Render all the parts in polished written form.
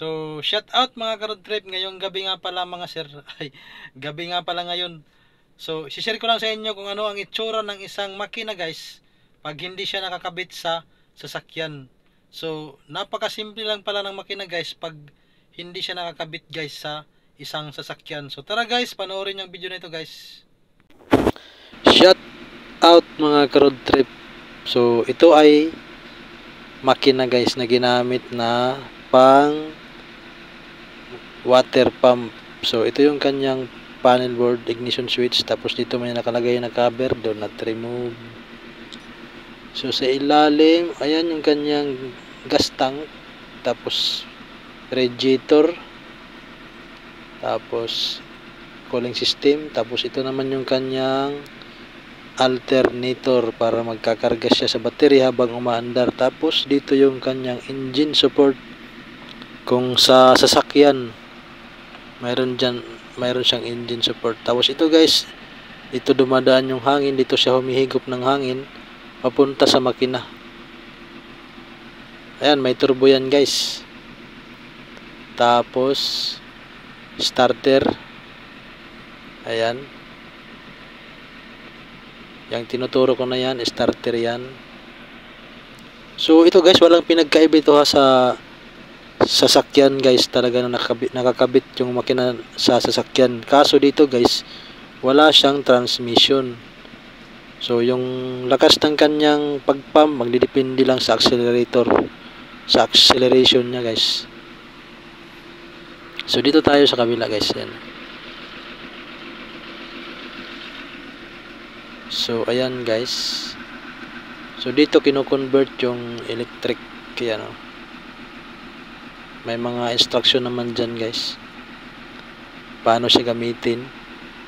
So, shout out mga ka-road trip. Ngayong gabi nga pala mga sir. Ay, gabi nga pala ngayon. So, share ko lang sa inyo kung ano ang itsura ng isang makina guys pag hindi siya nakakabit sa sasakyan. So, napakasimple lang pala ng makina guys pag hindi siya nakakabit guys sa isang sasakyan. So, tara guys, panoorin yung video na ito guys. Shout out mga ka-road trip. So, ito ay makina guys na ginamit na pang water pump. So ito yung kanyang panel board, ignition switch, tapos dito may nakalagay na cover, do not remove. So sa ilalim, ayan yung kanyang gas tank, tapos radiator, tapos cooling system, tapos ito naman yung kanyang alternator para magkakarga siya sa battery habang umaandar. Tapos dito yung kanyang engine support kung sa sasakyan mayroon siyang engine support. Tapos ito guys, dito dumadaan yung hangin, dito siya humihigop ng hangin papunta sa makina. Ayan, may turbo yan guys. Tapos starter, ayan, yung tinuturo ko na yan, starter yan. So ito guys, walang pinagkaiba ito sa sasakyan guys, talaga na nakakabit yung makina sa sasakyan. Kaso dito guys, wala siyang transmission. So yung lakas ng kanyang pagpump magdidepende lang sa accelerator, sa acceleration niya guys. So dito tayo sa kabila guys, yan. So ayan guys, so dito kino-convert yung electric, yan o. May mga instruction naman dyan guys, paano siya gamitin.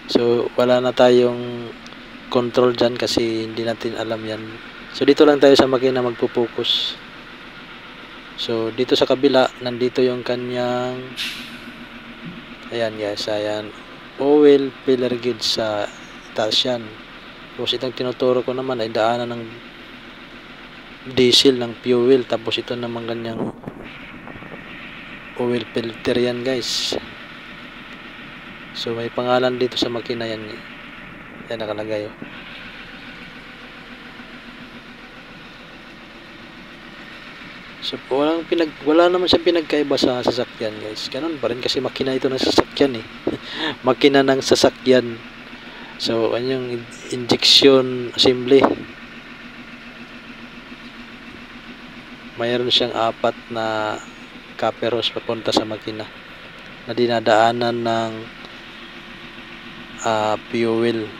So wala na tayong control dyan kasi hindi natin alam yan. So dito lang tayo sa makina magpo-focus. So dito sa kabila, nandito yung kanyang, ayan guys, ayan, oil filler gauge sa taas yan. Tapos itong tinuturo ko naman ay daanan ng diesel, ng fuel. Tapos ito naman kanyang oil filter yan guys. So may pangalan dito sa makina yan. Yan nakalagay oh. So wala naman siyang pinagkaiba sa sasakyan guys. Ganun pa rin kasi makina ito ng sasakyan eh. Makina ng sasakyan. So yung injection assembly, mayroon siyang 4 na copper hose papunta sa makina na dinadaanan ng fuel.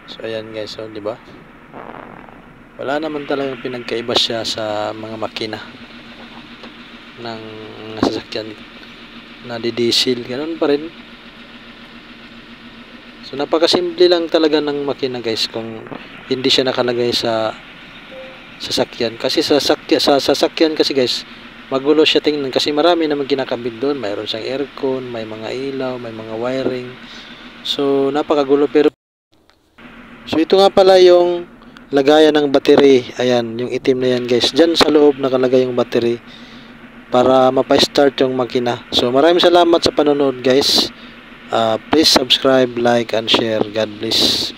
So ayan guys, so di ba? Wala naman talagang pinagkaiba siya sa mga makina ng sasakyan na di-diesel, ganoon pa rin. So napakasimple lang talaga ng makina guys kung hindi siya nakalagay sa sasakyan. Kasi sa sasakyan kasi guys, magulo siya tingnan kasi marami naman kinakabit doon. Mayroon siyang aircon, may mga ilaw, may mga wiring. So napakagulo. Pero so ito nga pala yung lagayan ng battery. Ayan, yung itim na yan guys. Diyan sa loob nakalagay yung battery para mapa-start yung makina. So maraming salamat sa panonood guys. Please subscribe, like, and share. God bless.